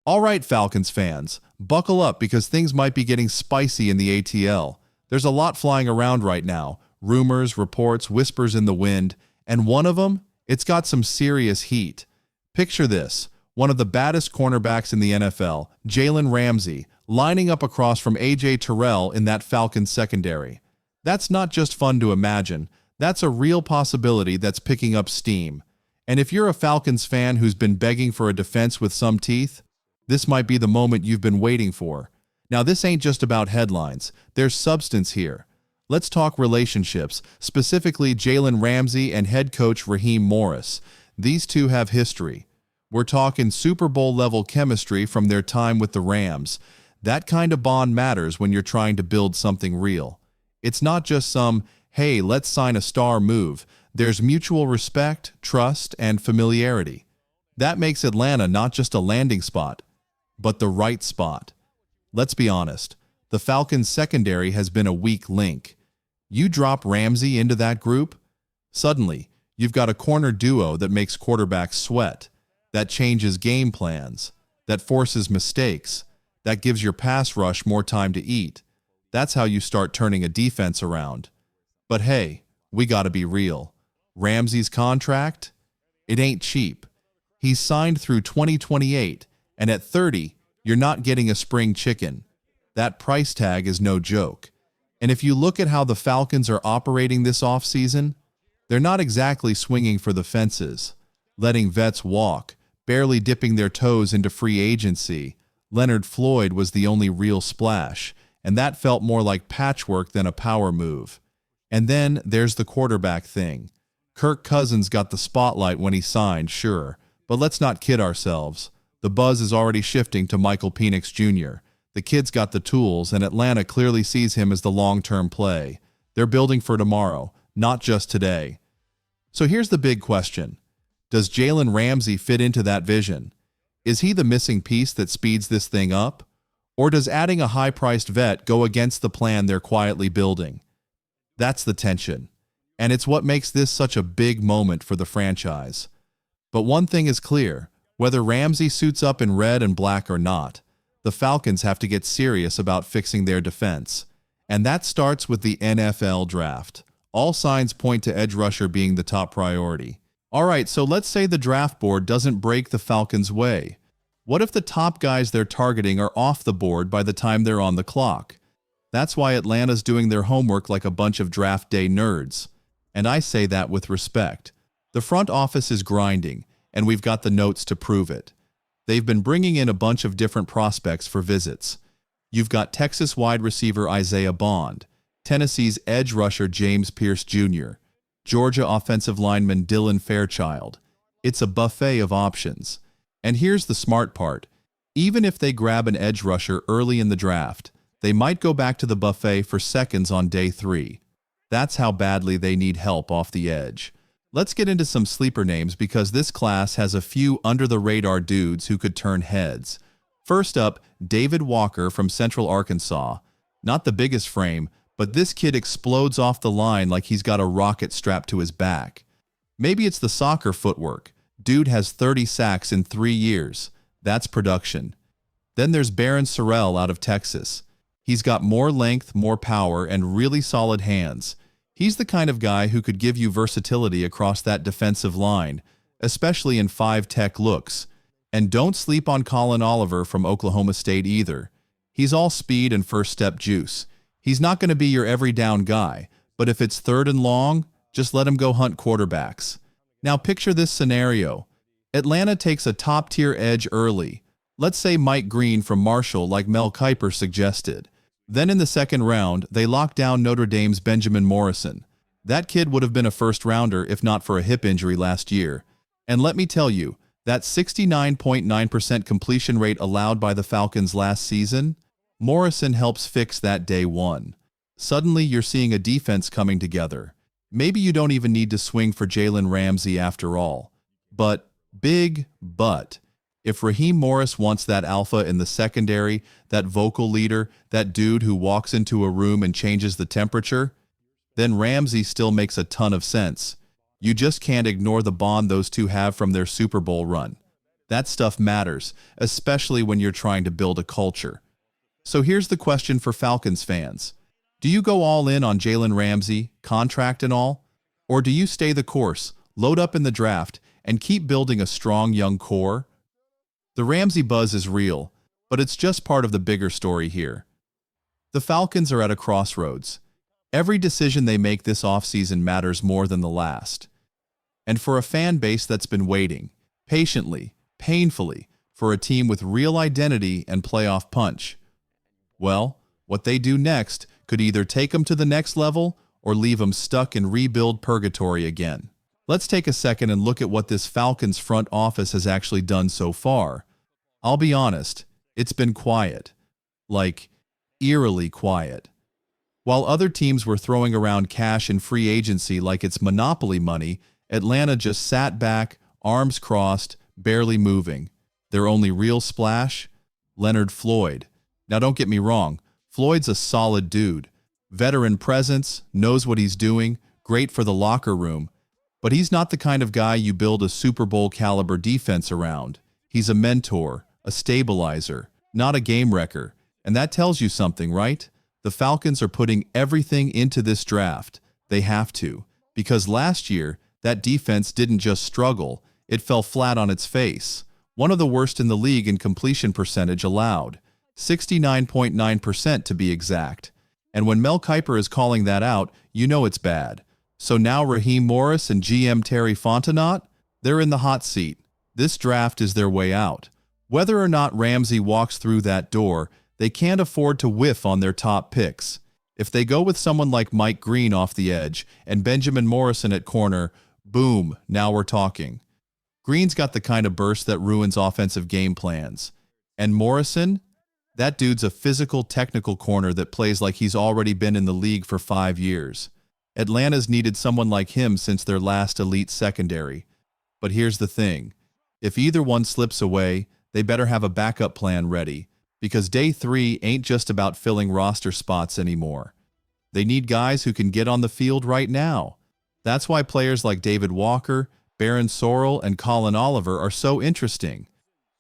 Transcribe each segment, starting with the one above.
All right, Falcons fans, buckle up because things might be getting spicy in the ATL. There's a lot flying around right now. Rumors, reports, whispers in the wind, and one of them, it's got some serious heat. Picture this, one of the baddest cornerbacks in the NFL, Jaylen Ramsay, lining up across from A.J. Terrell in that Falcons secondary. That's not just fun to imagine, that's a real possibility that's picking up steam. And if you're a Falcons fan who's been begging for a defense with some teeth, this might be the moment you've been waiting for. Now, this ain't just about headlines. There's substance here. Let's talk relationships, specifically Jaylen Ramsay and head coach Raheem Morris. These two have history. We're talking Super Bowl-level chemistry from their time with the Rams. That kind of bond matters when you're trying to build something real. It's not just some, hey, let's sign a star move. There's mutual respect, trust, and familiarity. That makes Atlanta not just a landing spot, but the right spot. Let's be honest, the Falcons' secondary has been a weak link. You drop Ramsay into that group, suddenly you've got a corner duo that makes quarterbacks sweat, that changes game plans, that forces mistakes, that gives your pass rush more time to eat. That's how you start turning a defense around. But hey, we gotta be real. Ramsay's contract? It ain't cheap. He's signed through 2028, and at 30, you're not getting a spring chicken. That price tag is no joke. And if you look at how the Falcons are operating this offseason, they're not exactly swinging for the fences, letting vets walk, barely dipping their toes into free agency. Leonard Floyd was the only real splash, and that felt more like patchwork than a power move. And then there's the quarterback thing. Kirk Cousins got the spotlight when he signed, sure, but let's not kid ourselves. The buzz is already shifting to Michael Penix Jr. The kid's got the tools, and Atlanta clearly sees him as the long-term play. They're building for tomorrow, not just today. So here's the big question. Does Jaylen Ramsay fit into that vision? Is he the missing piece that speeds this thing up? Or does adding a high-priced vet go against the plan they're quietly building? That's the tension. And it's what makes this such a big moment for the franchise. But one thing is clear. Whether Ramsay suits up in red and black or not, the Falcons have to get serious about fixing their defense. And that starts with the NFL draft. All signs point to edge rusher being the top priority. All right, so let's say the draft board doesn't break the Falcons' way. What if the top guys they're targeting are off the board by the time they're on the clock? That's why Atlanta's doing their homework like a bunch of draft day nerds. And I say that with respect. The front office is grinding, and we've got the notes to prove it. They've been bringing in a bunch of different prospects for visits. You've got Texas wide receiver Isaiah Bond, Tennessee's edge rusher James Pierce Jr., Georgia offensive lineman Dylan Fairchild. It's a buffet of options. And here's the smart part. Even if they grab an edge rusher early in the draft, they might go back to the buffet for seconds on day 3. That's how badly they need help off the edge. Let's get into some sleeper names because this class has a few under-the-radar dudes who could turn heads. First up, David Walker from Central Arkansas. Not the biggest frame, but this kid explodes off the line like he's got a rocket strapped to his back. Maybe it's the soccer footwork. Dude has 30 sacks in 3 years. That's production. Then there's Barron Sorrell out of Texas. He's got more length, more power, and really solid hands. He's the kind of guy who could give you versatility across that defensive line, especially in 5-tech looks. And don't sleep on Colin Oliver from Oklahoma State either. He's all speed and first-step juice. He's not going to be your every down guy, but if it's 3rd and long, just let him go hunt quarterbacks. Now picture this scenario. Atlanta takes a top-tier edge early. Let's say Mike Green from Marshall like Mel Kiper suggested. Then in the 2nd round, they lock down Notre Dame's Benjamin Morrison. That kid would have been a first-rounder if not for a hip injury last year. And let me tell you, that 69.9% completion rate allowed by the Falcons last season, Morrison helps fix that day 1. Suddenly you're seeing a defense coming together. Maybe you don't even need to swing for Jaylen Ramsay after all. But, if Raheem Morris wants that alpha in the secondary, that vocal leader, that dude who walks into a room and changes the temperature, then Ramsay still makes a ton of sense. You just can't ignore the bond those two have from their Super Bowl run. That stuff matters, especially when you're trying to build a culture. So here's the question for Falcons fans. Do you go all in on Jaylen Ramsay, contract and all? Or do you stay the course, load up in the draft, and keep building a strong young core? The Ramsay buzz is real, but it's just part of the bigger story here. The Falcons are at a crossroads. Every decision they make this offseason matters more than the last. And for a fan base that's been waiting, patiently, painfully, for a team with real identity and playoff punch, well, what they do next could either take them to the next level or leave them stuck in rebuild purgatory again. Let's take a second and look at what this Falcons front office has actually done so far. I'll be honest, it's been quiet. Like, eerily quiet. While other teams were throwing around cash in free agency like it's monopoly money, Atlanta just sat back, arms crossed, barely moving. Their only real splash? Leonard Floyd. Now don't get me wrong, Floyd's a solid dude. Veteran presence, knows what he's doing, great for the locker room. But he's not the kind of guy you build a Super Bowl caliber defense around. He's a mentor, a stabilizer, not a game wrecker. And that tells you something, right? The Falcons are putting everything into this draft. They have to. Because last year, that defense didn't just struggle, it fell flat on its face. One of the worst in the league in completion percentage allowed. 69.9% to be exact. And when Mel Kiper is calling that out, you know it's bad. So now Raheem Morris and GM Terry Fontenot, they're in the hot seat. This draft is their way out. Whether or not Ramsay walks through that door, they can't afford to whiff on their top picks. If they go with someone like Mike Green off the edge and Benjamin Morrison at corner, boom, now we're talking. Green's got the kind of burst that ruins offensive game plans. And Morrison? That dude's a physical, technical corner that plays like he's already been in the league for 5 years. Atlanta's needed someone like him since their last elite secondary. But here's the thing. If either one slips away, they better have a backup plan ready, because day 3 ain't just about filling roster spots anymore. They need guys who can get on the field right now. That's why players like David Walker, Baron Sorrell, and Colin Oliver are so interesting.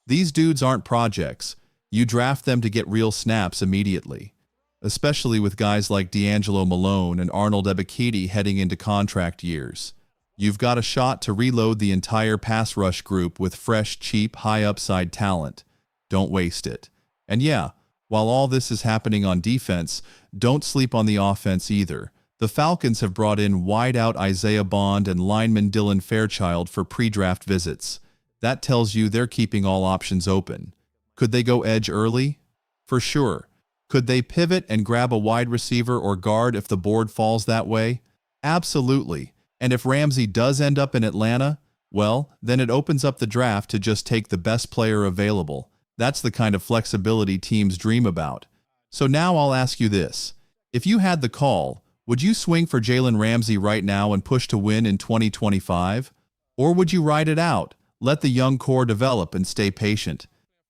These dudes aren't projects. You draft them to get real snaps immediately, especially with guys like D'Angelo Malone and Arnold Ebiketie heading into contract years. You've got a shot to reload the entire pass rush group with fresh, cheap, high-upside talent. Don't waste it. And yeah, while all this is happening on defense, don't sleep on the offense either. The Falcons have brought in wideout Isaiah Bond and lineman Dylan Fairchild for pre-draft visits. That tells you they're keeping all options open. Could they go edge early? For sure. Could they pivot and grab a wide receiver or guard if the board falls that way? Absolutely. And if Ramsay does end up in Atlanta, well, then it opens up the draft to just take the best player available. That's the kind of flexibility teams dream about. So now I'll ask you this. If you had the call, would you swing for Jaylen Ramsay right now and push to win in 2025? Or would you ride it out, let the young core develop and stay patient?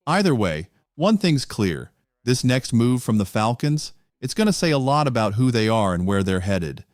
Either way, one thing's clear. This next move from the Falcons, it's going to say a lot about who they are and where they're headed.